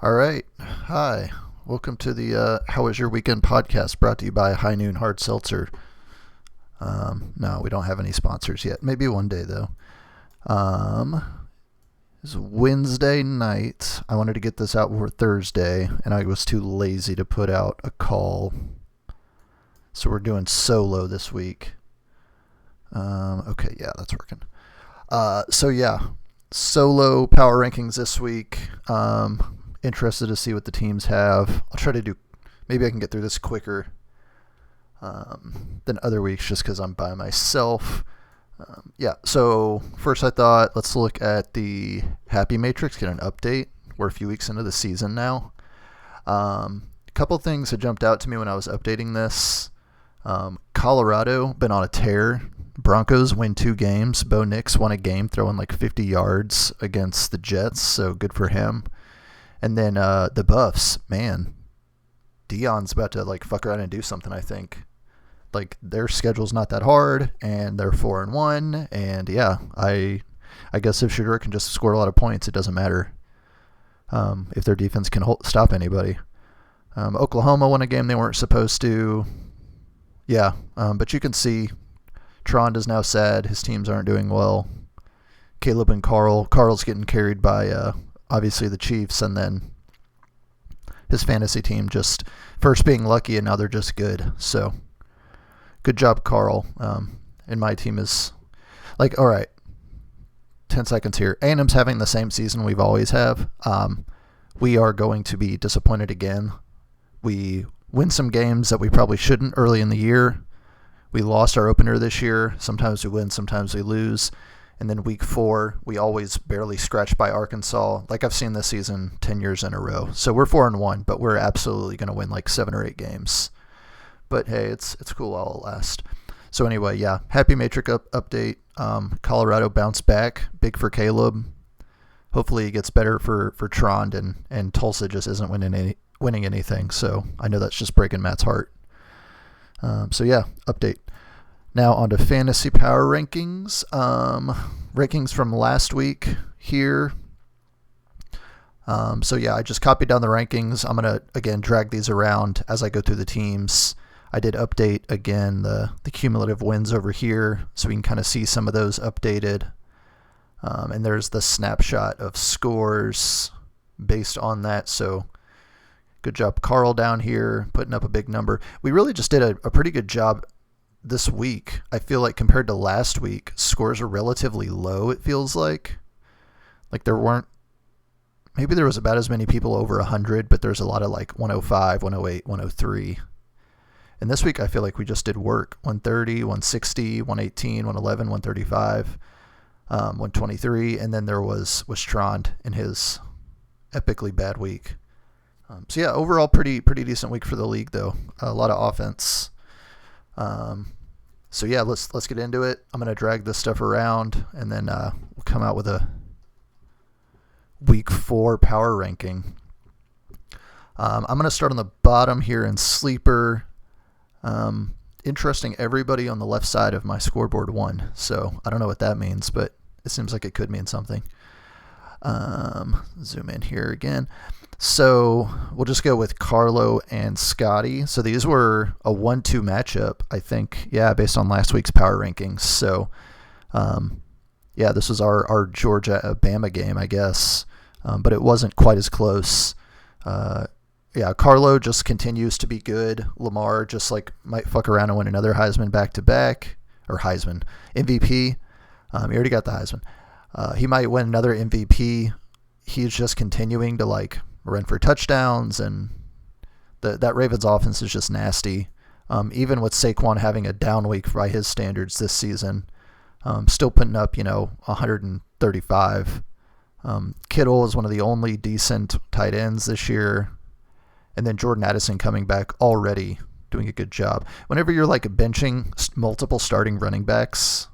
All right. Hi. Welcome to the How Was Your Weekend podcast brought to you by High Noon Hard Seltzer. No, we don't have any sponsors yet. Maybe one day, though. It's Wednesday night. I wanted to get this out for Thursday, and I was too lazy to put out a call. So we're doing solo this week. Okay, yeah, that's working. Solo power rankings this week. Interested to see what the teams have. I'll try to do, maybe I can get through this quicker than other weeks just because I'm by myself. So first I thought, let's look at the Happy Matrix, get an update. We're a few weeks into the season now. A couple things that jumped out to me when I was updating this. Colorado, been on a tear. Broncos win 2 games. Bo Nix won a game throwing like 50 yards against the Jets, so good for him. And then the Buffs, man, Dion's about to like fuck around and do something, I think. Like their schedule's not that hard, and they're 4-1, and yeah, I guess if Shedeur can just score a lot of points, it doesn't matter if their defense can stop anybody. Oklahoma won a game they weren't supposed to. Yeah, but you can see Trond is now sad. His teams aren't doing well. Caleb and Carl's getting carried by obviously the Chiefs, and then his fantasy team just first being lucky, and now they're just good. So good job, Carl. And my team is like, all right, 10 seconds here. A&M's having the same season we've always have. We are going to be disappointed again. We win some games that we probably shouldn't early in the year. We lost our opener this year. Sometimes we win, sometimes we lose. And then week 4, we always barely scratch by Arkansas. Like I've seen this season 10 years in a row. So we're 4-1, but we're absolutely going to win like 7 or 8 games. But hey, it's cool while it lasts. So anyway, yeah, Happy Matrix update. Colorado bounced back. Big for Caleb. Hopefully it gets better for Trond, and Tulsa just isn't winning anything. So I know that's just breaking Matt's heart. Update. Now on to fantasy power rankings. Rankings from last week here. I just copied down the rankings. I'm going to, again, drag these around as I go through the teams. I did update, again, the cumulative wins over here, so we can kind of see some of those updated. And there's the snapshot of scores based on that. So good job, Carl, down here, putting up a big number. We really just did a pretty good job this week. I feel like compared to last week, scores are relatively low, it feels like. Like there was about as many people over 100, but there's a lot of like 105, 108, 103. And this week I feel like we just did work. 130, 160, 118, 111, 135, 123, and then there was Trond in his epically bad week. Overall pretty decent week for the league though. A lot of offense. Let's get into it. I'm going to drag this stuff around, and then we'll come out with a week 4 power ranking. I'm going to start on the bottom here in sleeper. Interesting, everybody on the left side of my scoreboard won. So I don't know what that means, but it seems like it could mean something. Zoom in here again. So we'll just go with Carlo and Scotty. So these were a 1-2 matchup, I think. Yeah, based on last week's power rankings. So, this was our Georgia-Bama game, I guess. But it wasn't quite as close. Carlo just continues to be good. Lamar just like might fuck around and win another Heisman back-to-back. Or Heisman. MVP. He already got the Heisman. He might win another MVP. He's just continuing to like run for touchdowns, and that Ravens offense is just nasty. Even with Saquon having a down week by his standards this season, still putting up 135. Kittle is one of the only decent tight ends this year, and then Jordan Addison coming back already doing a good job. Whenever you're like benching multiple starting running backs,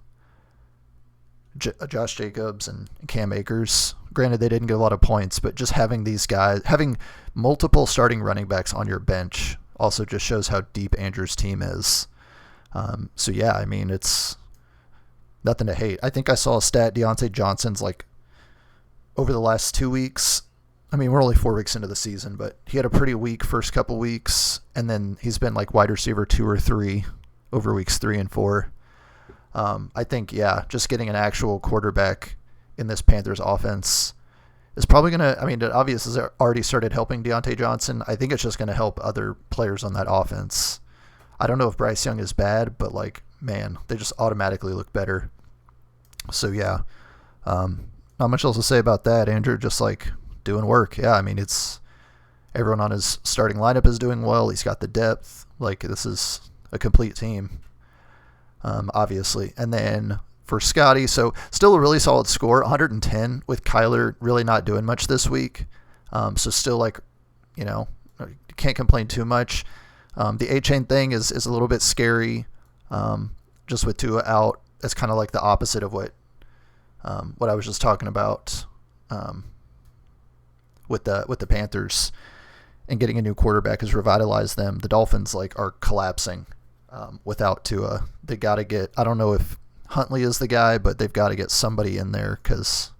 Josh Jacobs and Cam Akers. Granted, they didn't get a lot of points, but just having these guys, having multiple starting running backs on your bench also just shows how deep Andrew's team is. It's nothing to hate. I think I saw a stat, Deontay Johnson's like over the last 2 weeks I mean, we're only 4 weeks into the season, but he had a pretty weak first couple weeks, and then he's been like wide receiver 2 or 3 over weeks 3 and 4. I think, yeah, just getting an actual quarterback in this Panthers offense is probably going to, I mean, it obviously has already started helping Deontay Johnson. I think it's just going to help other players on that offense. I don't know if Bryce Young is bad, but like, man, they just automatically look better. So yeah, not much else to say about that. Andrew just like doing work. Yeah, I mean, it's everyone on his starting lineup is doing well. He's got the depth. Like, this is a complete team, obviously. And then for Scotty, so still a really solid score, 110 with Kyler really not doing much this week. So still like, you know, can't complain too much. The A-chain thing is a little bit scary, just with Tua out. It's kind of like the opposite of what I was just talking about with the Panthers, and getting a new quarterback has revitalized them. The Dolphins like are collapsing without Tua. They got to get, I don't know if Huntley is the guy, but they've got to get somebody in there because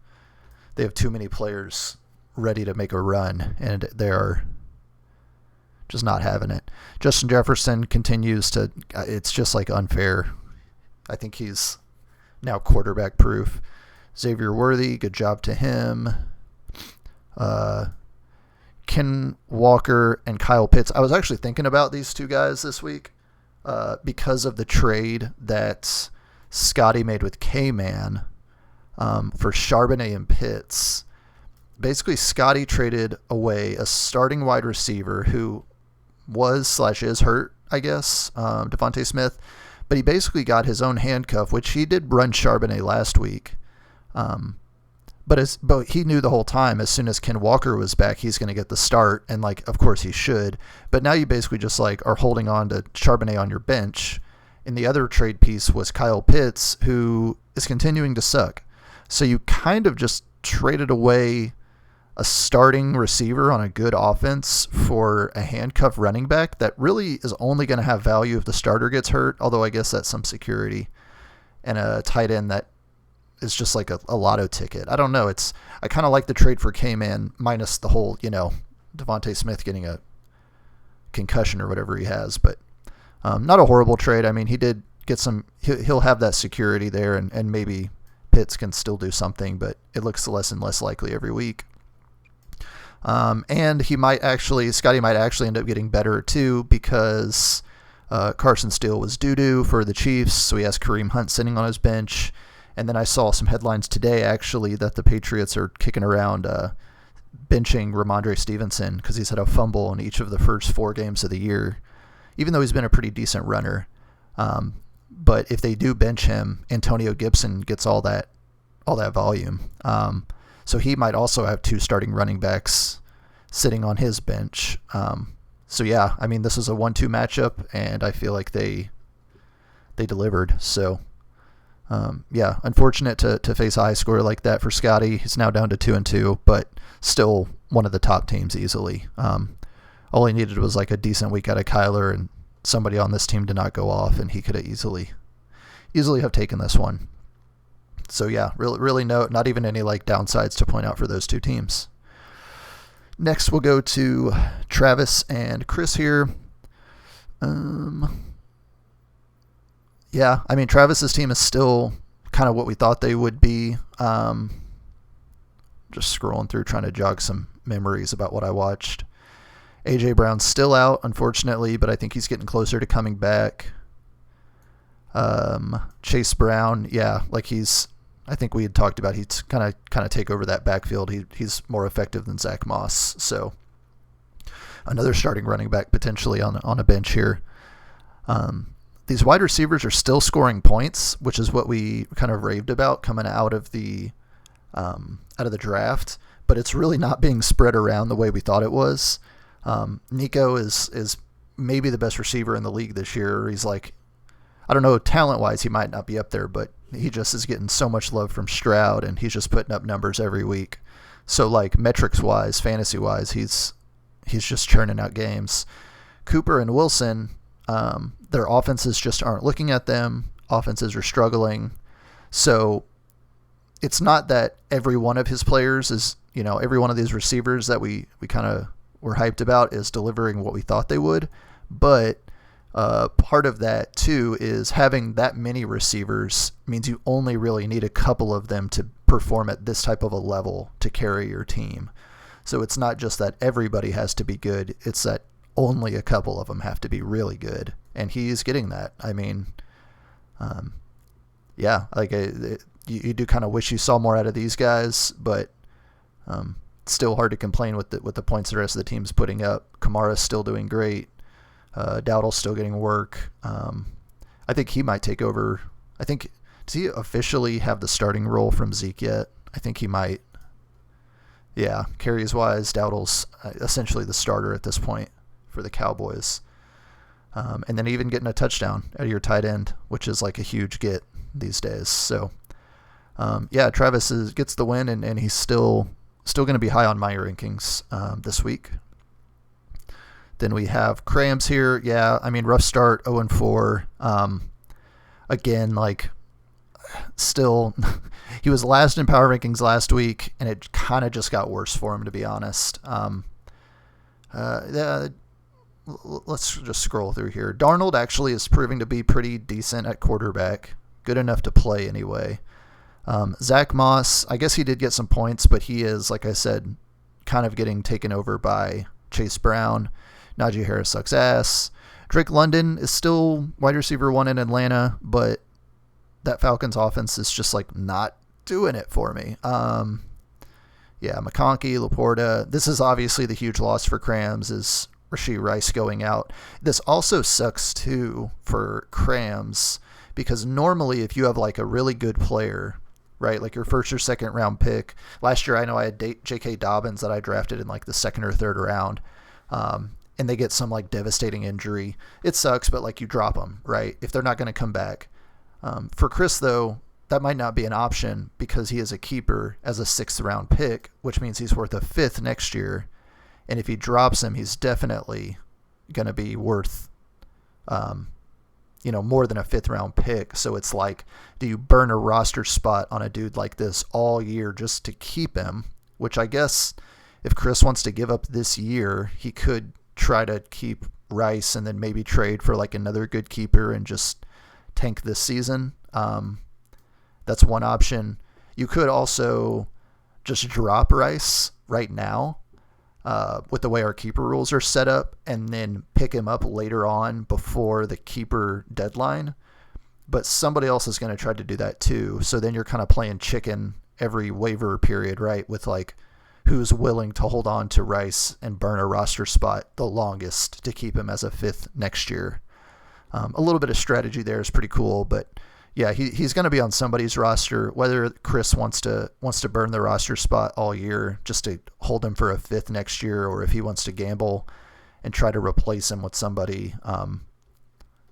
they have too many players ready to make a run, and they're just not having it. Justin Jefferson continues to, it's just like unfair. I think he's now quarterback proof. Xavier Worthy, good job to him. Ken Walker and Kyle Pitts. I was actually thinking about these two guys this week because of the trade that Scotty made with K-Man for Charbonnet and Pitts. Basically, Scotty traded away a starting wide receiver who was/is hurt, I guess, Devontae Smith, but he basically got his own handcuff, which he did run Charbonnet last week. But he knew the whole time as soon as Ken Walker was back, he's going to get the start, and like, of course he should. But now you basically just like are holding on to Charbonnet on your bench. And the other trade piece was Kyle Pitts, who is continuing to suck. So you kind of just traded away a starting receiver on a good offense for a handcuff running back that really is only going to have value if the starter gets hurt, although I guess that's some security, and a tight end that is just like a lotto ticket. I don't know. I kind of like the trade for K-Man minus the whole, Devontae Smith getting a concussion or whatever he has, but not a horrible trade. I mean, he did get some, he'll have that security there, and maybe Pitts can still do something, but it looks less and less likely every week. And Scotty might actually end up getting better too, because Carson Steele was doo-doo for the Chiefs, so he has Kareem Hunt sitting on his bench. And then I saw some headlines today, actually, that the Patriots are kicking around benching Ramondre Stevenson because he's had a fumble in each of the first 4 games of the year, even though he's been a pretty decent runner. But if they do bench him, Antonio Gibson gets all that volume. So he might also have 2 starting running backs sitting on his bench. So yeah, I mean, this is a 1-2 matchup, and I feel like they delivered. So yeah, unfortunate to face a high score like that for Scotty. He's now down to 2-2, but still one of the top teams easily. All he needed was like a decent week out of Kyler, and somebody on this team did not go off, and he could have easily have taken this one. So yeah, really not even any like downsides to point out for those 2 teams. Next, we'll go to Travis and Chris here. Yeah, I mean, Travis's team is still kind of what we thought they would be. Just scrolling through, trying to jog some memories about what I watched. A.J. Brown's still out, unfortunately, but I think he's getting closer to coming back. Chase Brown, yeah, like I think we had talked about, he's kind of take over that backfield. He's more effective than Zach Moss, so another starting running back potentially on a bench here. These wide receivers are still scoring points, which is what we kind of raved about coming out of the draft, but it's really not being spread around the way we thought it was. Nico is maybe the best receiver in the league this year. He's like, I don't know, talent-wise, he might not be up there, but he just is getting so much love from Stroud, and he's just putting up numbers every week. So, like, metrics-wise, fantasy-wise, he's just churning out games. Cooper and Wilson, their offenses just aren't looking at them. Offenses are struggling. So, it's not that every one of his players is, every one of these receivers that we kind of were hyped about is delivering what we thought they would. But part of that too is having that many receivers means you only really need a couple of them to perform at this type of a level to carry your team. So it's not just that everybody has to be good. It's that only a couple of them have to be really good. And he's getting that. I mean, yeah, like you do kind of wish you saw more out of these guys, but it's still hard to complain with the points the rest of the team's putting up. Kamara's still doing great. Dowdle's still getting work. I think he might take over. Does he officially have the starting role from Zeke yet? I think he might. Yeah, carries-wise, Dowdle's essentially the starter at this point for the Cowboys. And then even getting a touchdown out of your tight end, which is like a huge get these days. So, yeah, Travis gets the win, and he's still going to be high on my rankings this week. Then we have Crams here. Yeah, I mean, rough start, 0-4. Again, like, still, he was last in power rankings last week, and it kind of just got worse for him, to be honest. Yeah, let's just scroll through here. Darnold actually is proving to be pretty decent at quarterback. Good enough to play anyway. Zach Moss, I guess he did get some points, but he is, like I said, kind of getting taken over by Chase Brown. Najee Harris sucks ass. Drake London is still wide receiver 1 in Atlanta, but that Falcons offense is just like not doing it for me. Yeah, McConkey, Laporta. This is obviously the huge loss for Crams is Rashee Rice going out. This also sucks too for Crams because normally if you have like a really good player, right, like your first or second round pick. Last year I know I had J.K. Dobbins that I drafted in like the second or third round. And they get some like devastating injury. It sucks, but like you drop them, right? If they're not going to come back. For Chris though, that might not be an option because he is a keeper as a 6th round pick, which means he's worth a 5th next year. And if he drops him, he's definitely going to be worth, more than a 5th round pick. So it's like, do you burn a roster spot on a dude like this all year just to keep him? Which I guess if Chris wants to give up this year, he could try to keep Rice and then maybe trade for like another good keeper and just tank this season. That's one option. You could also just drop Rice right now with the way our keeper rules are set up and then pick him up later on before the keeper deadline. But somebody else is going to try to do that too. So then you're kind of playing chicken every waiver period, right? With like who's willing to hold on to Rice and burn a roster spot the longest to keep him as a 5th next year. A little bit of strategy there is pretty cool, but yeah, he's going to be on somebody's roster, whether Chris wants to burn the roster spot all year just to hold him for a 5th next year, or if he wants to gamble and try to replace him with somebody.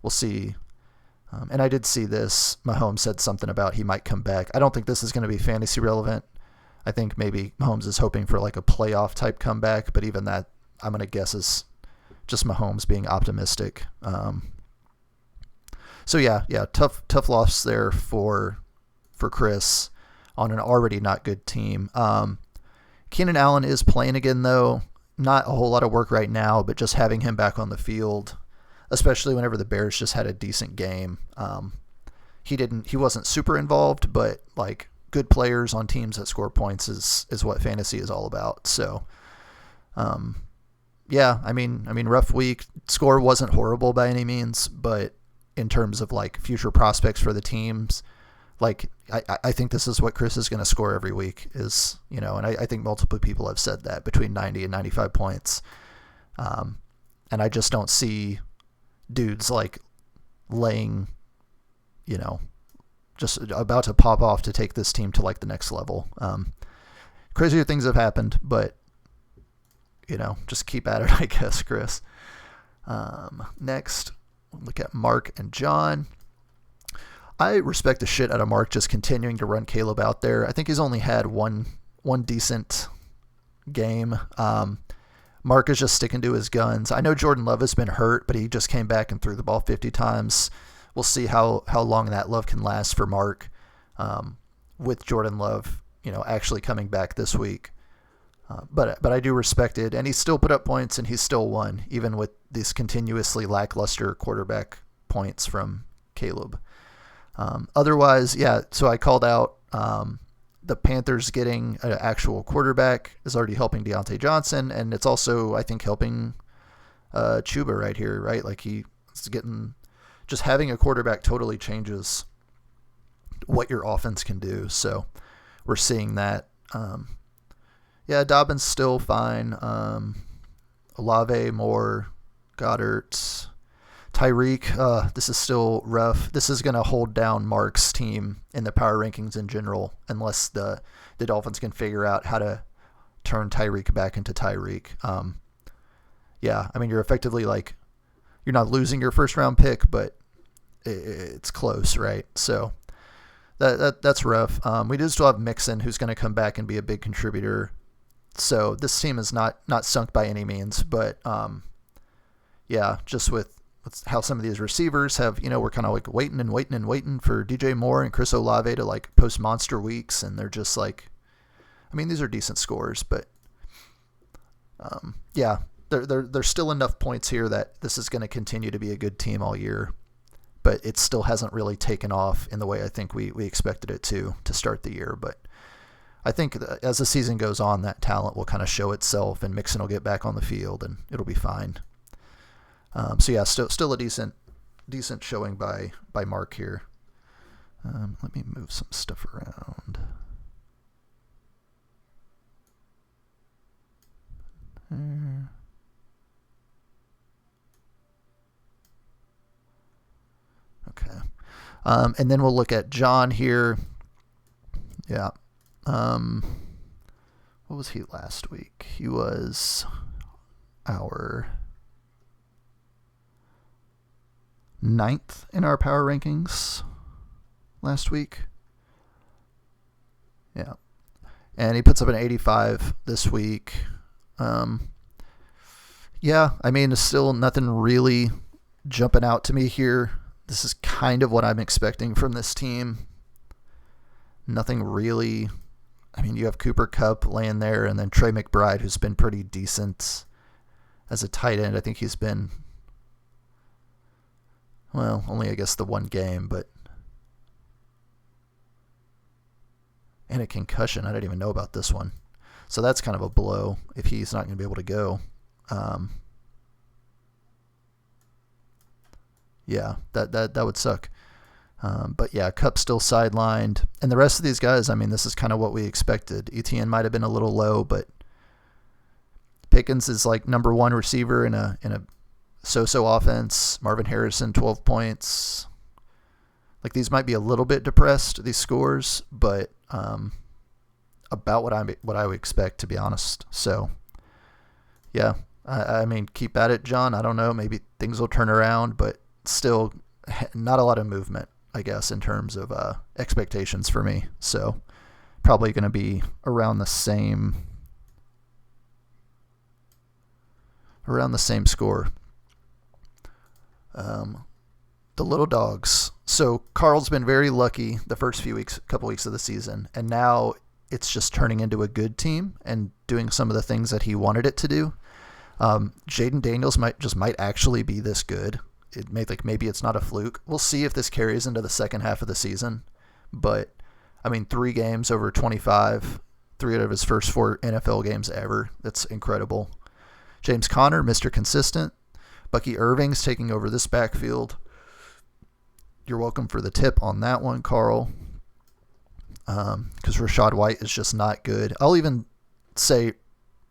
We'll see. And I did see this. Mahomes said something about he might come back. I don't think this is going to be fantasy relevant. I think maybe Mahomes is hoping for like a playoff type comeback, but even that I'm going to guess is just Mahomes being optimistic. So yeah, tough loss there for Chris on an already not good team. Keenan Allen is playing again though. Not a whole lot of work right now, but just having him back on the field, especially whenever the Bears just had a decent game. He wasn't super involved, but like good players on teams that score points is what fantasy is all about. So, yeah, I mean, rough week. Score wasn't horrible by any means, but in terms of like future prospects for the teams, like I think this is what Chris is going to score every week is, and I think multiple people have said that between 90 and 95 points. And I just don't see dudes like laying, just about to pop off to take this team to like the next level. Crazier things have happened, but just keep at it, I guess, Chris. Next, we'll look at Mark and John. I respect the shit out of Mark just continuing to run Caleb out there. I think he's only had one decent game. Mark is just sticking to his guns. I know Jordan Love has been hurt, but he just came back and threw the ball 50 times. We'll see how long that love can last for Mark. with Jordan Love, actually coming back this week. But I do respect it, and he still put up points, and he still won, even with these continuously lackluster quarterback points from Caleb. Otherwise, yeah, so I called out the Panthers getting an actual quarterback is already helping Deontay Johnson, and it's also, I think, helping Chuba right here, right? Like he's getting, just having a quarterback totally changes what your offense can do. So we're seeing that. Yeah, Dobbins still fine. Olave, Moore, Goddard, Tyreek. This is still rough. This is going to hold down Mark's team in the power rankings in general, unless the Dolphins can figure out how to turn Tyreek back into Tyreek. Yeah, I mean, you're effectively like, you're not losing your first round pick, but it's close, right? So that's rough. We do still have Mixon, who's going to come back and be a big contributor. So this team is not sunk by any means, but yeah, just with how some of these receivers have, we're kind of like waiting for DJ Moore and Chris Olave to like post monster weeks, and they're just like, I mean, these are decent scores, but yeah, there's still enough points here that this is going to continue to be a good team all year, but it still hasn't really taken off in the way I think we expected it to start the year. But I think as the season goes on, that talent will kind of show itself, and Mixon will get back on the field, and it'll be fine. So yeah, still a decent showing by Mark here. Let me move some stuff around. Okay. And then we'll look at John here. Yeah. What was he last week? He was our 9th in our power rankings last week. Yeah. And he puts up an 85 this week. Yeah, I mean, it's still nothing really jumping out to me here. This is kind of what I'm expecting from this team. Nothing really. I mean, you have Cooper Kupp laying there, and then Trey McBride, who's been pretty decent as a tight end. I think he's been, well, only I guess the one game, but, and a concussion. I didn't even know about this one. So that's kind of a blow if he's not going to be able to go. Yeah, that would suck. But yeah, Kupp's still sidelined. And the rest of these guys, I mean, this is kind of what we expected. Etienne might have been a little low, but Pickens is like number one receiver in a so-so offense. Marvin Harrison, 12 points. Like, these might be a little bit depressed, these scores, but about what I would expect, to be honest. So yeah, I mean, keep at it, John. I don't know, maybe things will turn around, but still not a lot of movement, I guess, in terms of expectations for me. So probably going to be around the same score. The little dogs. So Carl's been very lucky the first couple weeks of the season, and now it's just turning into a good team and doing some of the things that he wanted it to do. Jaden Daniels might actually be this good. Maybe it's not a fluke. We'll see if this carries into the second half of the season. But I mean, 3 games over 25, 3 out of his first 4 NFL games ever. That's incredible. James Conner, Mr. Consistent. Bucky Irving's taking over this backfield. You're welcome for the tip on that one, Carl. Because Rachaad White is just not good. I'll even say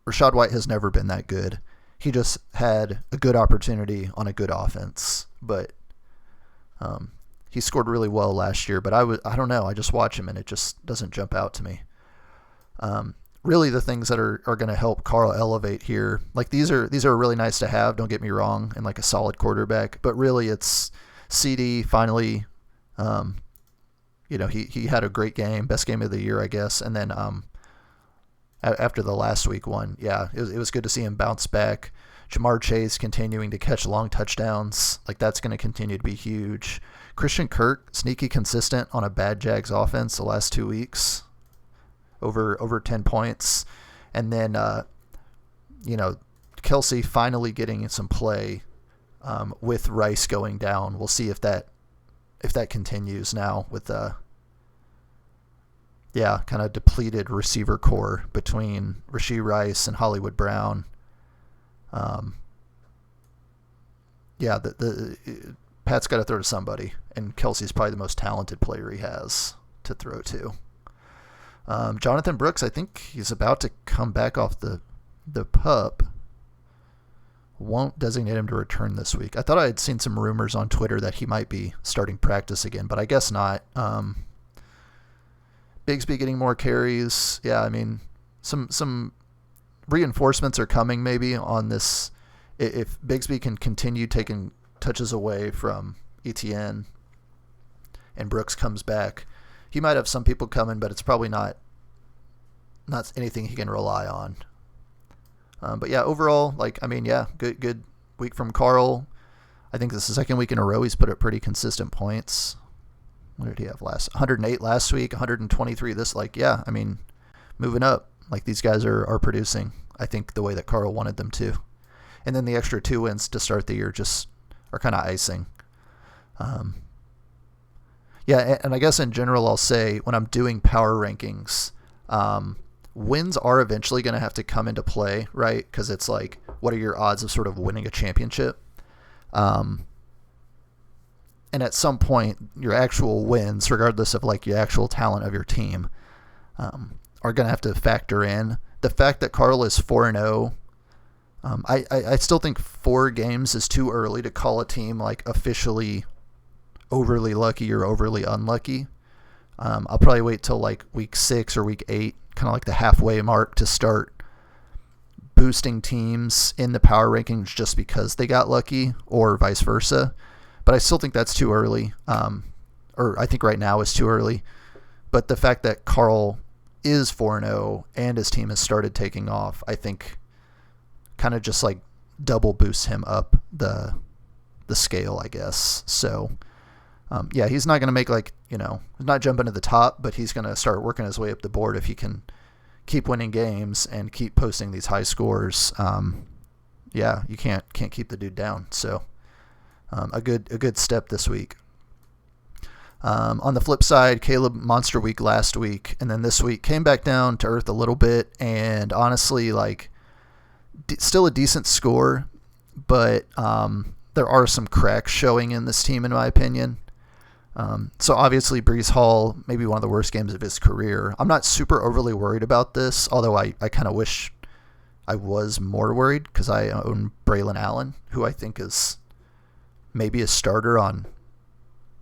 Rachaad White has never been that good. He just had a good opportunity on a good offense. But he scored really well last year. But I don't know. I just watch him and it just doesn't jump out to me. Really, the things that are going to help Carl elevate here, like these are really nice to have, don't get me wrong, and like a solid quarterback. But really, it's CD finally. He had a great game, best game of the year, I guess. And then after the last week one, yeah, it was good to see him bounce back. Jamar Chase continuing to catch long touchdowns. Like, that's going to continue to be huge. Christian Kirk, sneaky consistent on a bad Jags offense the last 2 weeks. Over 10 points. And then, Kelsey finally getting some play with Rice going down. We'll see if that continues now with the kind of depleted receiver core between Rashee Rice and Hollywood Brown. Pat's got to throw to somebody, and Kelsey's probably the most talented player he has to throw to. Jonathan Brooks, I think he's about to come back off the PUP. Won't designate him to return this week. I thought I had seen some rumors on Twitter that he might be starting practice again, but I guess not. Bigsby getting more carries. Yeah, I mean, some reinforcements are coming maybe on this. If Bigsby can continue taking touches away from Etienne and Brooks comes back, he might have some people coming, but it's probably not anything he can rely on. But yeah, overall, good week from Carl. I think this is the second week in a row he's put up pretty consistent points. What did he have 108 last week, 123 this. Moving up. Like, these guys are producing, I think, the way that Carl wanted them to. And then the extra 2 wins to start the year just are kind of icing. And I guess in general I'll say when I'm doing power rankings, wins are eventually going to have to come into play, right? Because it's like, what are your odds of sort of winning a championship? And at some point, your actual wins, regardless of like your actual talent of your team, are going to have to factor in. The fact that Carl is 4-0, I still think 4 games is too early to call a team like officially overly lucky or overly unlucky. I'll probably wait till like week 6 or week 8, kind of like the halfway mark, to start boosting teams in the power rankings just because they got lucky, or vice versa. But I still think that's too early, or I think right now is too early. But the fact that Carl is 4-0 and his team has started taking off, I think kind of just like double boosts him up the scale, I guess. So he's not going to make he's not jumping to the top, but he's going to start working his way up the board if he can keep winning games and keep posting these high scores. You can't keep the dude down. So a good step this week. On the flip side, Caleb monster week last week, and then this week came back down to earth a little bit, and honestly, still a decent score, but there are some cracks showing in this team, in my opinion. So obviously Breece Hall, maybe one of the worst games of his career. I'm not super overly worried about this, although I kind of wish I was more worried, because I own Braylon Allen, who I think is maybe a starter on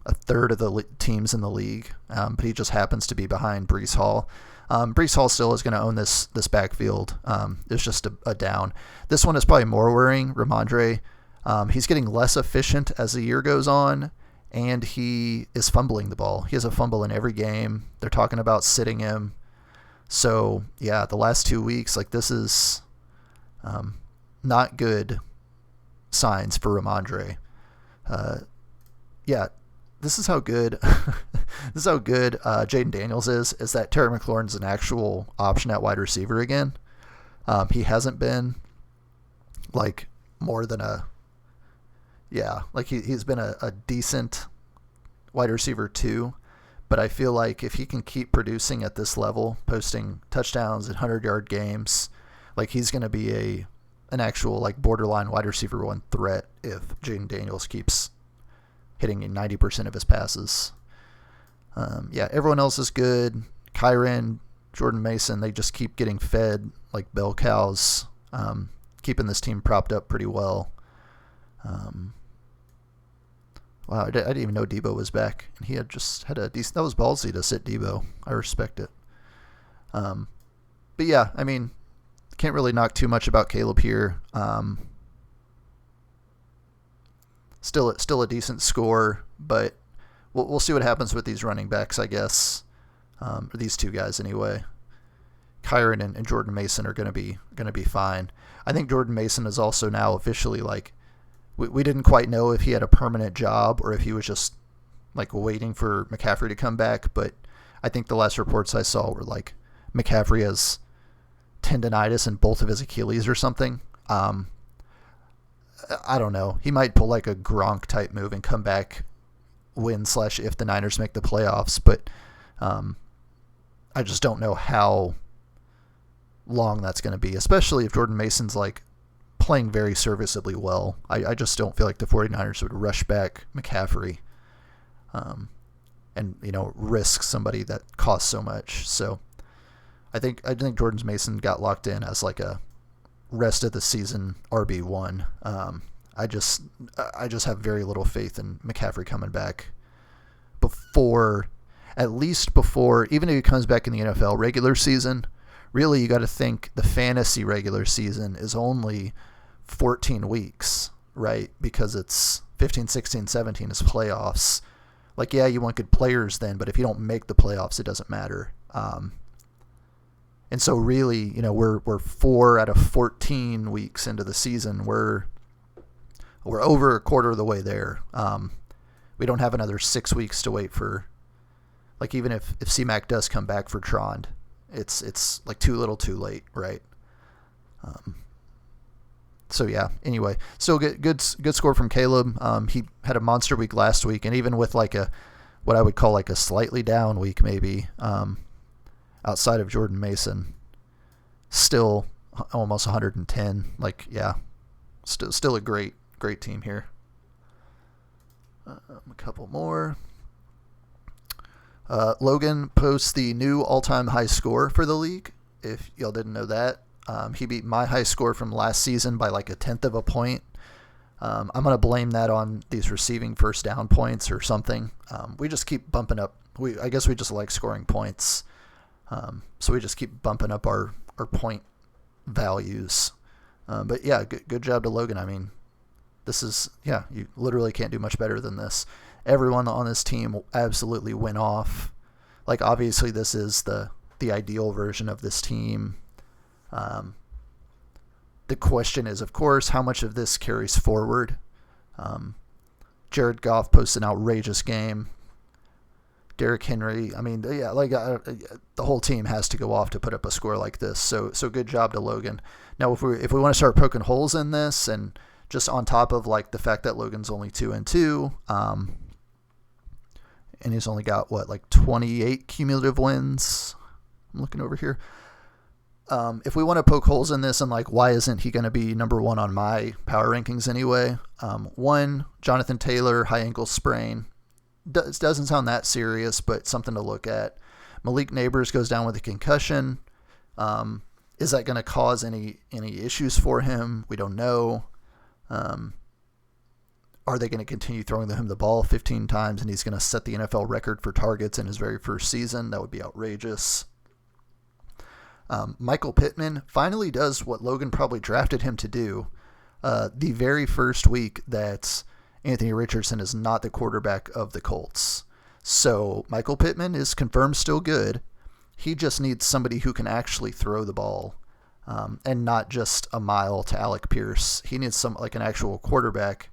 a third of the teams in the league, but he just happens to be behind Breece Hall. Breece Hall still is going to own this backfield. It's just a down. This one is probably more worrying. Ramondre, he's getting less efficient as the year goes on, and he is fumbling the ball. He has a fumble in every game. They're talking about sitting him. So, the last 2 weeks, this is not good signs for Ramondre. This is how good Jaden Daniels is that Terry McLaurin's an actual option at wide receiver again. He hasn't been more than he's been a decent wide receiver too, but I feel like if he can keep producing at this level, posting touchdowns and 100-yard games, he's going to be an actual borderline wide receiver 1 threat if Jaden Daniels keeps hitting 90% of his passes. Everyone else is good. Kyren, Jordan Mason, they just keep getting fed like bell cows, keeping this team propped up pretty well. Wow, I didn't even know Debo was back, and he had a decent. That was ballsy to sit Debo. I respect it. But can't really knock too much about Caleb here. Still a decent score, but we'll see what happens with these running backs, I guess, or these two guys anyway. Kyron and Jordan Mason are going to be fine. I think Jordan Mason is also now officially like, we didn't quite know if he had a permanent job or if he was just like waiting for McCaffrey to come back. But I think the last reports I saw were like McCaffrey has tendonitis in both of his Achilles or something. I don't know. He might pull like a Gronk type move and come back win/if the Niners make the playoffs. But I just don't know how long that's going to be, especially if Jordan Mason's like playing very serviceably well. I just don't feel like the 49ers would rush back McCaffrey and, you know, risk somebody that costs so much. So I think Jordan Mason got locked in as like a rest of the season RB1. I just have very little faith in McCaffrey coming back before, even if he comes back in the NFL regular season. Really, you got to think the fantasy regular season is only 14 weeks, right? Because it's 15, 16, 17 is playoffs. Like, yeah, you want good players then, but if you don't make the playoffs, it doesn't matter. And so really, you know, we're 4 out of 14 weeks into the season. We're over a quarter of the way there. We don't have another 6 weeks to wait for, like, even if C-Mac does come back for Trond, it's like too little too late, right? So yeah, anyway, still good score from Caleb. He had a monster week last week, and even with like what I would call like a slightly down week maybe, outside of Jordan Mason, still almost 110. Like, yeah, still a great team here. A couple more. Logan posts the new all-time high score for the league. If y'all didn't know that, he beat my high score from last season by like 1/10 of a point. I'm going to blame that on these receiving first down points or something. We just keep bumping up. I guess we just like scoring points. So we just keep bumping up our point values. But yeah, good job to Logan. I mean, this is, yeah, you literally can't do much better than this. Everyone on this team absolutely went off. Like, obviously this is the ideal version of this team. The question is, of course, how much of this carries forward? Jared Goff posted an outrageous game. Derrick Henry, I mean, yeah, like the whole team has to go off to put up a score like this. So good job to Logan. Now, if we want to start poking holes in this, and just on top of like the fact that Logan's only 2-2, and he's only got like 28 cumulative wins. I'm looking over here. If we want to poke holes in this and like, why isn't he going to be number 1 on my power rankings anyway? One, Jonathan Taylor, high ankle sprain. Doesn't sound that serious, but something to look at. Malik Neighbors goes down with a concussion. Is that going to cause any issues for him? We don't know. Are they going to continue throwing him the ball 15 times and he's going to set the NFL record for targets in his very first season? That would be outrageous. Michael Pittman finally does what Logan probably drafted him to do. The very first week that Anthony Richardson is not the quarterback of the Colts. So Michael Pittman is confirmed still good. He just needs somebody who can actually throw the ball, and not just a mile to Alec Pierce. He needs an actual quarterback,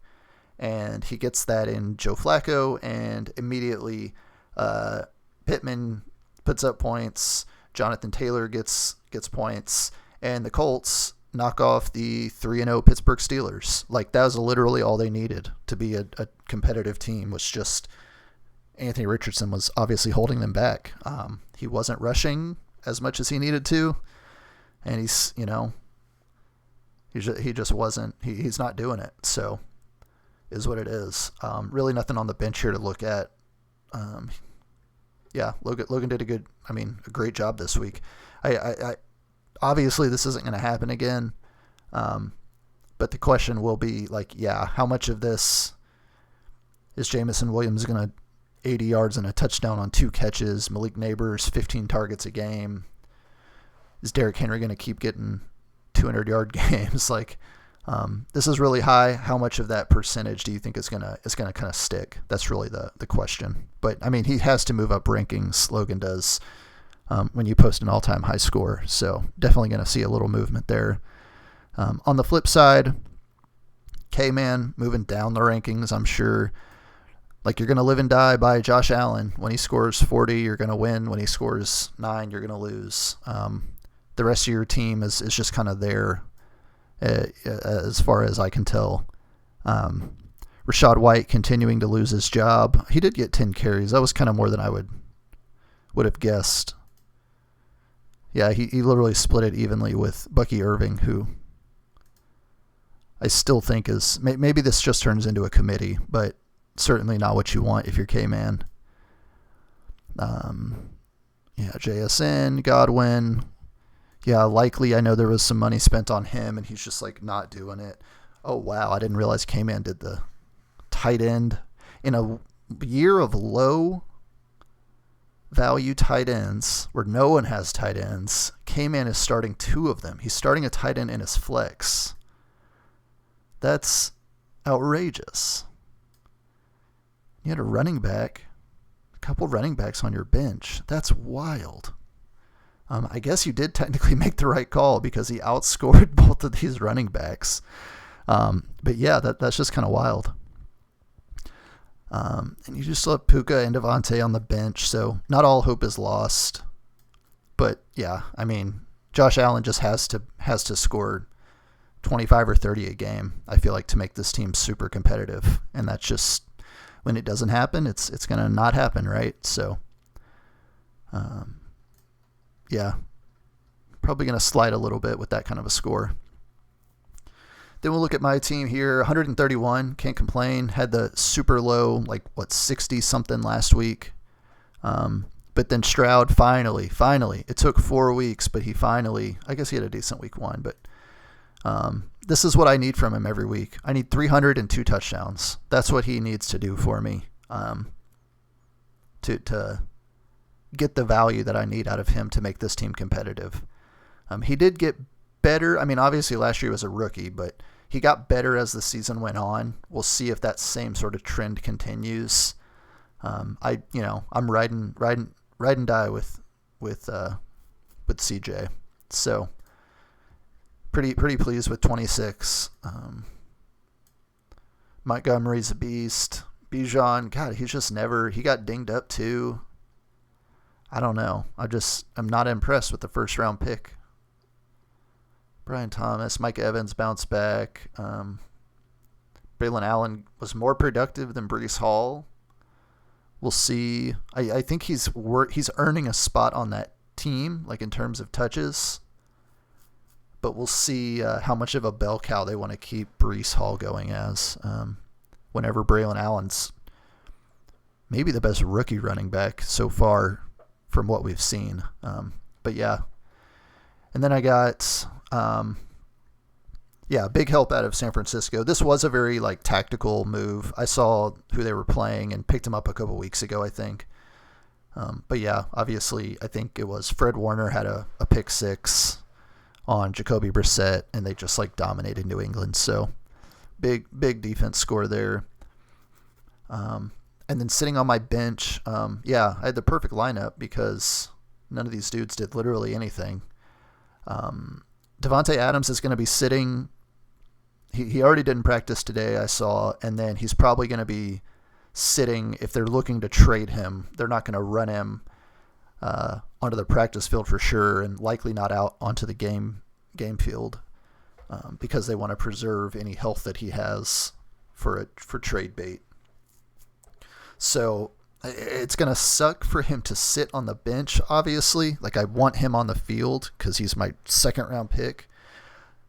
and he gets that in Joe Flacco, and immediately Pittman puts up points. Jonathan Taylor gets points, and the Colts knock off the 3-0 Pittsburgh Steelers. Like, that was literally all they needed to be a competitive team, was just Anthony Richardson was obviously holding them back. He wasn't rushing as much as he needed to, and he's not doing it. So is what it is. Really nothing on the bench here to look at. Yeah, Logan did a great job this week. I obviously this isn't going to happen again, but the question will be like, yeah, how much of this is Jamison Williams going to 80 yards and a touchdown on 2 catches? Malik Neighbors 15 targets a game. Is Derrick Henry going to keep getting 200-yard games? Like, this is really high. How much of that percentage do you think is gonna kind of stick? That's really the question. But I mean, he has to move up rankings. Logan does. when you post an all-time high score. So definitely going to see a little movement there. On the flip side, K-Man moving down the rankings. I'm sure like you're going to live and die by Josh Allen. When he scores 40, you're going to win. When he scores 9, you're going to lose. The rest of your team is just kind of there as far as I can tell. Rashad White continuing to lose his job. He did get 10 carries. That was kind of more than I would have guessed. Yeah, he literally split it evenly with Bucky Irving, who I still think is, maybe this just turns into a committee, but certainly not what you want if you're K-Man. JSN, Godwin. Yeah, likely. I know there was some money spent on him, and he's just like not doing it. Oh, wow. I didn't realize K-Man did the tight end. In a year of low value tight ends, where no one has tight ends, K-Man is starting 2 of them. He's starting a tight end in his flex. That's outrageous. You had a running back, a couple running backs on your bench. That's wild. I guess you did technically make the right call because he outscored both of these running backs. But yeah, that's just kind of wild. And you just left Puka and Devontae on the bench, so not all hope is lost. But yeah, I mean, Josh Allen just has to score 25 or 30 a game, I feel like, to make this team super competitive. And that's just, when it doesn't happen, it's going to not happen, right? So, yeah, probably going to slide a little bit with that kind of a score. Then we'll look at my team here. 131, can't complain. Had the super low, 60-something last week. But then Stroud finally, it took 4 weeks, but he finally, I guess he had a decent week 1, but this is what I need from him every week. I need 302 touchdowns. That's what he needs to do for me to get the value that I need out of him to make this team competitive. He did get better. I mean, obviously last year he was a rookie, but he got better as the season went on. We'll see if that same sort of trend continues. I'm riding die with CJ. So pretty pleased with 26. Montgomery's a beast. Bijan, God, he got dinged up too. I don't know. I'm not impressed with the first round pick. Brian Thomas, Mike Evans bounced back. Braylon Allen was more productive than Breece Hall. We'll see. I think he's earning a spot on that team, like in terms of touches. But we'll see how much of a bell cow they want to keep Breece Hall going as. Whenever Braylon Allen's maybe the best rookie running back so far from what we've seen. But yeah. And then I got, big help out of San Francisco. This was a very tactical move. I saw who they were playing and picked him up a couple weeks ago, I think. But yeah, obviously I think it was Fred Warner had a pick 6 on Jacoby Brissett, and they just dominated New England. So big defense score there. And then sitting on my bench, I had the perfect lineup because none of these dudes did literally anything. Devontae Adams is going to be sitting. He already didn't practice today, I saw, and then he's probably going to be sitting if they're looking to trade him. They're not going to run him onto the practice field for sure, and likely not out onto the game field because they want to preserve any health that he has for trade bait. So it's going to suck for him to sit on the bench, obviously. I want him on the field because he's my second-round pick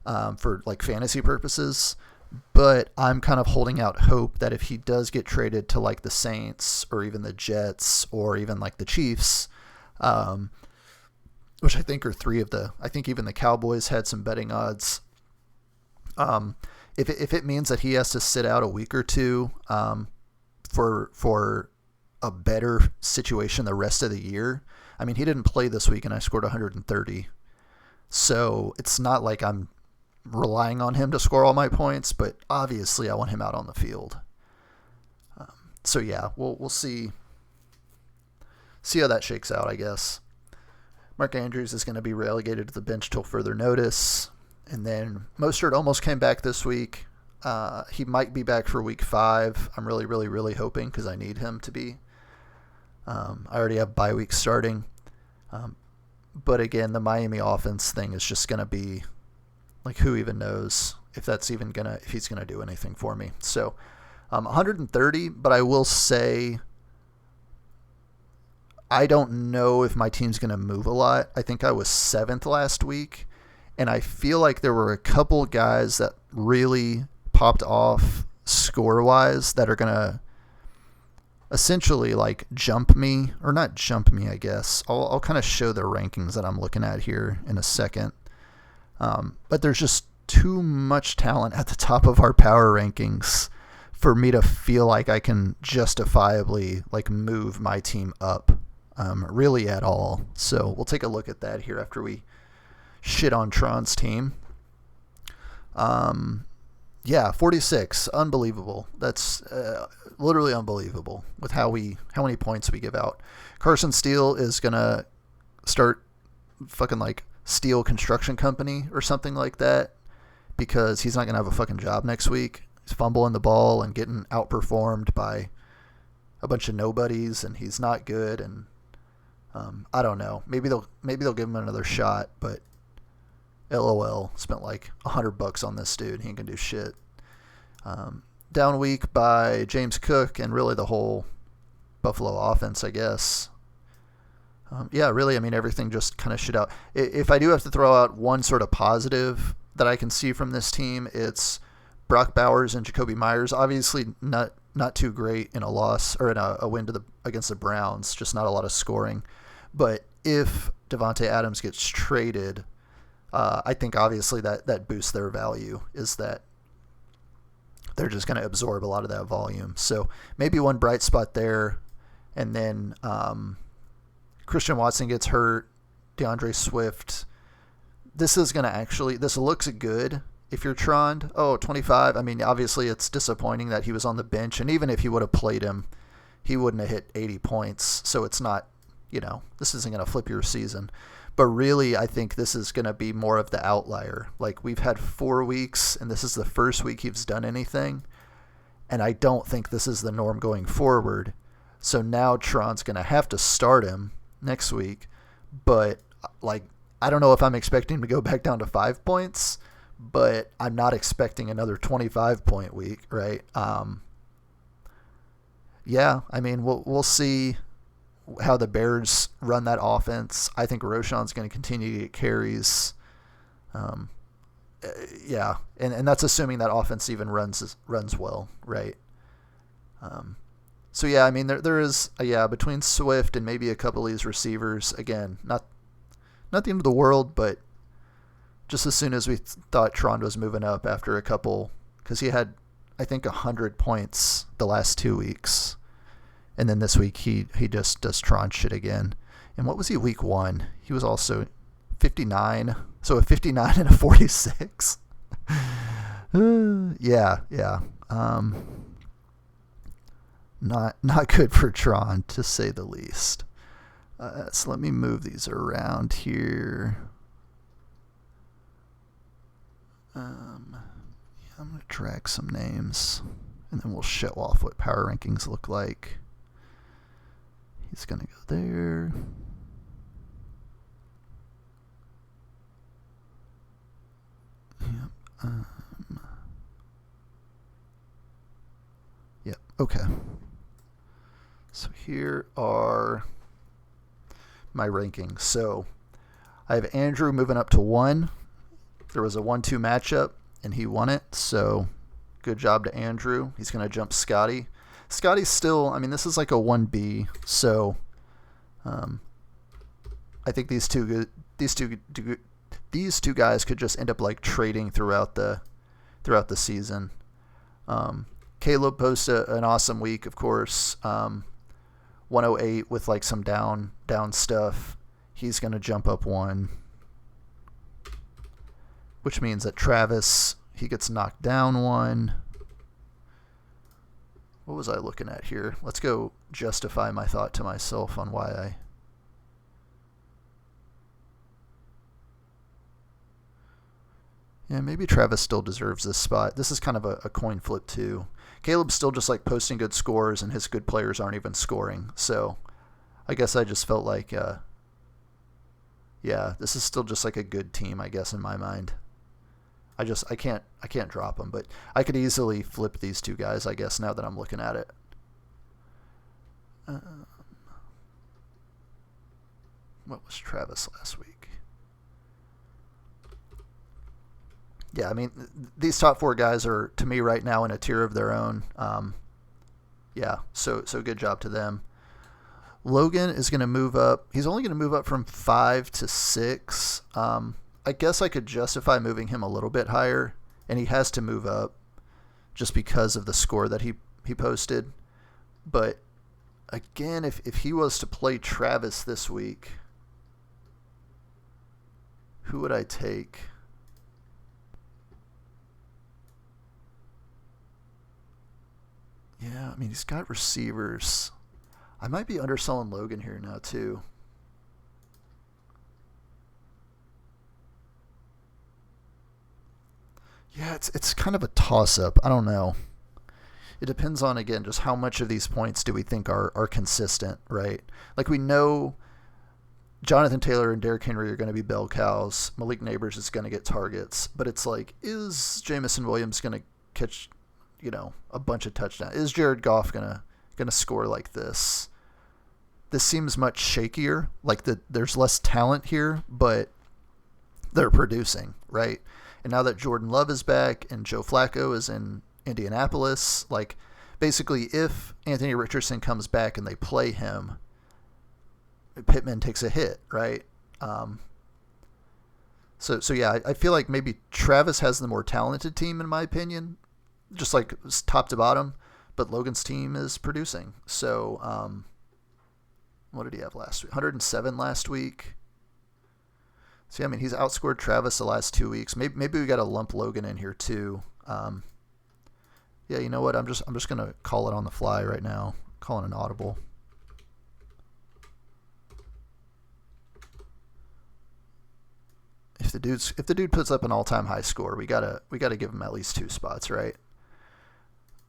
for fantasy purposes. But I'm kind of holding out hope that if he does get traded to the Saints or even the Jets or even the Chiefs, which I think are 3 of I think even the Cowboys had some betting odds. If it means that he has to sit out a week or two for a better situation the rest of the year. I mean, he didn't play this week and I scored 130. So it's not like I'm relying on him to score all my points, but obviously I want him out on the field. So yeah, we'll see how that shakes out, I guess. Mark Andrews is going to be relegated to the bench till further notice. And then Mostert almost came back this week. He might be back for week 5. I'm really, really, really hoping because I need him to be. I already have bye week starting. But again, the Miami offense thing is just going to be like, who even knows if he's going to do anything for me. So 130, but I will say I don't know if my team's going to move a lot. I think I was 7th last week, and I feel like there were a couple guys that really popped off score-wise that are going to essentially like jump me, or not jump me, I guess. I'll kind of show the rankings that I'm looking at here in a second. But there's just too much talent at the top of our power rankings for me to feel like I can justifiably like move my team up really at all. So we'll take a look at that here after we shit on Tron's team. 46, unbelievable. That's literally unbelievable with how many points we give out. Carson Steele is gonna start fucking like Steel Construction Company or something like that because he's not gonna have a fucking job next week. He's fumbling the ball and getting outperformed by a bunch of nobodies, and he's not good. And I don't know. Maybe they'll give him another shot, but LOL, spent like $100 on this dude. He ain't gonna do shit. Down week by James Cook and really the whole Buffalo offense, I guess. Really, I mean, everything just kind of shit out. If I do have to throw out one sort of positive that I can see from this team, it's Brock Bowers and Jacoby Myers. Obviously not too great in a loss or in a win against the Browns, just not a lot of scoring. But if Devontae Adams gets traded, I think obviously that boosts their value, is that they're just going to absorb a lot of that volume. So maybe one bright spot there. And then Christian Watson gets hurt, DeAndre Swift. This looks good if you're Trond. 25. I mean, obviously it's disappointing that he was on the bench. And even if he would have played him, he wouldn't have hit 80 points. So it's not, this isn't going to flip your season. But really, I think this is going to be more of the outlier. Like, we've had 4 weeks, and this is the first week he's done anything. And I don't think this is the norm going forward. So now Tron's going to have to start him next week. But, I don't know if I'm expecting him to go back down to 5 points, but I'm not expecting another 25-point week, right? We'll see how the Bears run that offense. I think Roschon's going to continue to get carries. And that's assuming that offense even runs well, right? There is between Swift and maybe a couple of these receivers, again, not the end of the world, but just as soon as we thought Tron was moving up after a couple, because he had, I think, 100 points the last 2 weeks. And then this week he just does Tron shit again. And what was he week 1? He was also 59. So a 59 and a 46. Not good for Tron, to say the least. So let me move these around here. I'm going to drag some names, and then we'll show off what power rankings look like. He's going to go there. Yep. Okay. So here are my rankings. So I have Andrew moving up to 1. There was a 1-2 matchup, and he won it. So good job to Andrew. He's going to jump Scotty. Scotty's still, this is like a 1B. So I think these two guys could just end up like trading throughout the season. Caleb posted an awesome week, of course. 108 with like some down stuff. He's going to jump up 1, which means that Travis, he gets knocked down 1. What was I looking at here? Let's go justify my thought to myself on why Yeah, maybe Travis still deserves this spot. This is kind of a coin flip too. Caleb's still just like posting good scores, and his good players aren't even scoring. So I guess I just felt like, yeah, this is still just like a good team, I guess, in my mind. I can't drop them, but I could easily flip these two guys, I guess, now that I'm looking at it. Uh, what was Travis last week? Yeah, I mean, these top four guys are, to me right now, in a tier of their own. Yeah, so good job to them. Logan is going to move up. He's only going to move up from 5 to 6. I guess I could justify moving him a little bit higher, and he has to move up just because of the score that he posted. But again, if he was to play Travis this week, who would I take? Yeah, I mean, he's got receivers. I might be underselling Logan here now, too. Yeah, it's kind of a toss-up. I don't know. It depends on, again, just how much of these points do we think are consistent, right? Like, we know Jonathan Taylor and Derrick Henry are going to be bell cows. Malik Neighbors is going to get targets. But it's like, is Jamison Williams going to catch, a bunch of touchdowns? Is Jared Goff going to score like this? This seems much shakier. Like, there's less talent here, but they're producing, right? And now that Jordan Love is back and Joe Flacco is in Indianapolis, like, basically if Anthony Richardson comes back and they play him, Pittman takes a hit, right? So yeah, I feel like maybe Travis has the more talented team, in my opinion, just like top to bottom, but Logan's team is producing. So what did he have last week? 107 last week. So yeah, I mean, he's outscored Travis the last 2 weeks. Maybe we got to lump Logan in here too. Yeah, you know what? I'm just gonna call it on the fly right now. Calling an audible. If the dude puts up an all-time high score, we gotta give him at least 2 spots, right?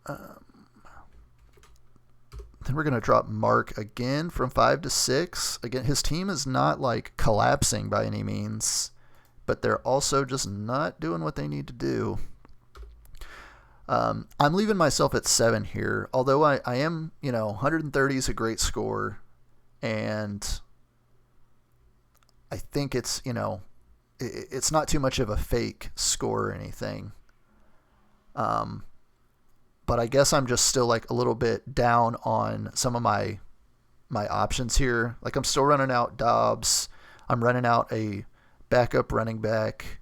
Then we're gonna drop Mark again from 5 to 6. Again, his team is not like collapsing by any means, but they're also just not doing what they need to do. I'm leaving myself at 7 here, although I am, 130 is a great score, and I think it's, it's not too much of a fake score or anything. But I guess I'm just still like a little bit down on some of my options here. Like, I'm still running out Dobbs. I'm running out a backup running back.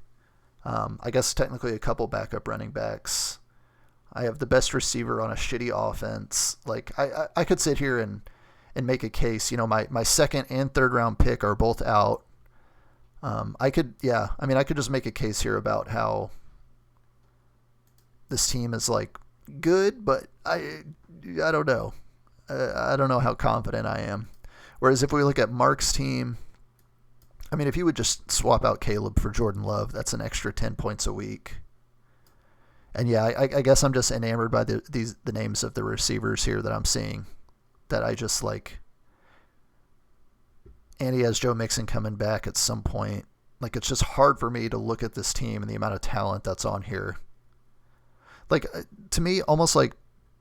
I guess technically a couple backup running backs. I have the best receiver on a shitty offense. Like, I could sit here and make a case. My second and third round pick are both out. I could just make a case here about how this team is like good, but I don't know. I don't know how confident I am. Whereas if we look at Mark's team, I mean, if you would just swap out Caleb for Jordan Love, that's an extra 10 points a week. And yeah, I guess I'm just enamored by the names of the receivers here that I'm seeing, that I just like. And he has Joe Mixon coming back at some point. Like, it's just hard for me to look at this team and the amount of talent that's on here. Like, to me, almost like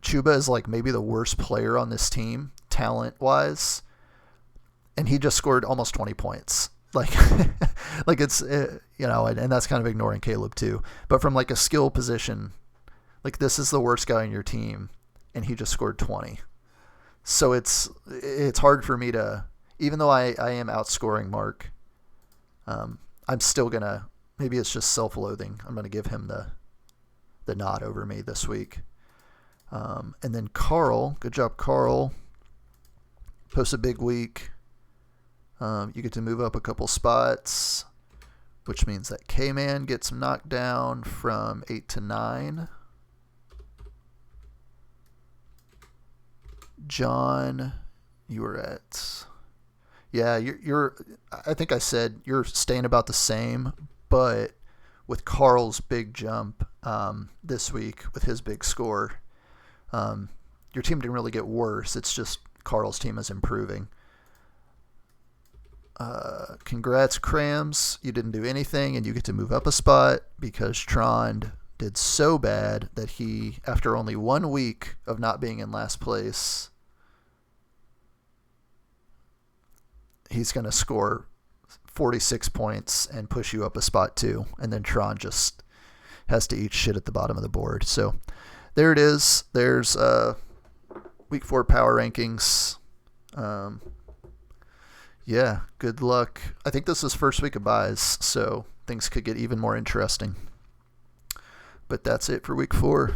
Chuba is like maybe the worst player on this team, talent-wise, and he just scored almost 20 points. Like, like it's, and that's kind of ignoring Caleb too. But from like a skill position, like, this is the worst guy on your team, and he just scored 20. So it's hard for me to, even though I am outscoring Mark, I'm still gonna, maybe it's just self-loathing. I'm gonna give him the nod over me this week. And then Carl, good job, Carl. Post a big week. You get to move up a couple spots, which means that K-Man gets knocked down from 8 to 9. John, you were at, yeah, you're I think I said you're staying about the same, but with Carl's big jump this week with his big score. Your team didn't really get worse. It's just Carl's team is improving. Congrats, Krams. You didn't do anything, and you get to move up a spot because Trond did so bad that he, after only 1 week of not being in last place, he's going to score 46 points and push you up a spot too. And then Tron just has to eat shit at the bottom of the board. So there it is. There's week 4 power rankings. Yeah, good luck. I think this is first week of buys, so things could get even more interesting. But that's it for week 4.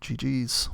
GG's.